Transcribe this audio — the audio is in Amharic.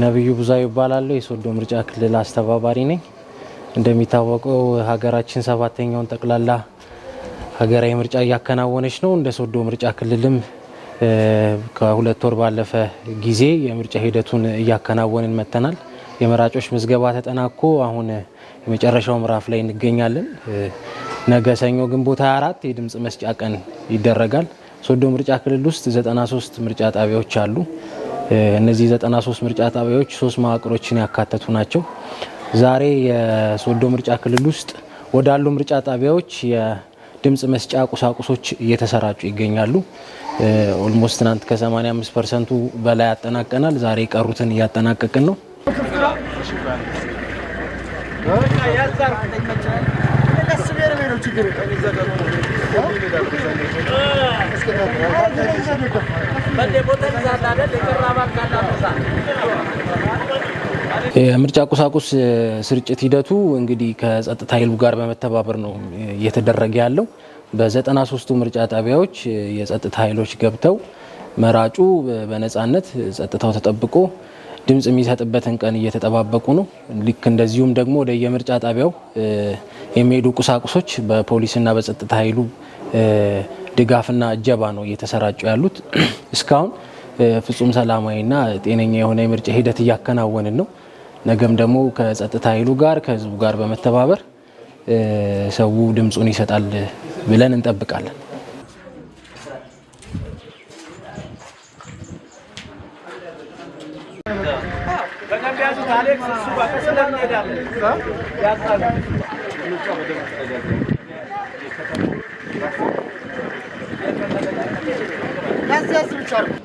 ነብዩ ብዙአይ ይባላል የሶዶ ምርጫ ክልል አስተባባሪ ነኝ። እንደሚታወቀው ሀገራችን ሰባተኛውን ጠቅላላ ሀገራዊ ምርጫ እያከናወነች ነው። እንደ ሶዶ ምርጫ ክልልም ከሁለት ወር ባለፈ ጊዜ የምርጫ ሂደቱን እያከናወንን መተናል። የመራጮች ምዝገባ ተጠናቆ አሁን የመጨረሻው ምዕራፍ ላይ እንገኛለን። ነገ ሰኞ ግንቦት 24 የድምጽ መስጫ ቀን ይደረጋል። ሶዶ ምርጫ ክልል ውስጥ 93 ምርጫ ጣቢያዎች አሉ። እነዚህ 93 ምርጫ ጣቢያዎች 3 መዋቅሮችን ያካተቱ ናቸው። ዛሬ የሶዶ ምርጫ ክልል ውስጥ ወዳሉ ምርጫ ጣቢያዎች የድምጽ መስጫ ቁሳቁሶች እየተሰራጩ ይገኛሉ። ኦልሞስት ትናንት ከ85% በላይ አጠናቀናል። ዛሬ ቀሩትን እያጠናቀቅን ነው። የምርጫ ቁሳቁስ ስርጭት ሂደቱ እንግዲህ ከጸጥታ ኃይሉ ጋር በመተባበር ነው እየተደረገ ያለው። በ93ቱ ምርጫ ጣቢያዎች የጸጥታ ኃይሎች ገብተው መራጩ በነጻነት ጸጥታው ተጠብቆ ድምጽ የሚሰጥበትን ቀን እየተጠባበቁ ነው። ልክ እንደዚሁም ደግሞ ወደ የምርጫ ጣቢያው የሚሄዱ ቁሳቁሶች በፖሊስና በጸጥታ ኃይሉ ድጋፍና እጀባ ነው እየተሰራጩ ያሉት። እስካሁን ፍጹም ሰላማዊና ጤነኛ የሆነ የምርጫ ሂደት እያከናወንን ነው። ነገም ደግሞ ከጸጥታ ኃይሉ ጋር ከህዝቡ ጋር በመተባበር ሰው ድምጹን ይሰጣል ብለን እንጠብቃለን። Nasıl yazdım çarpı?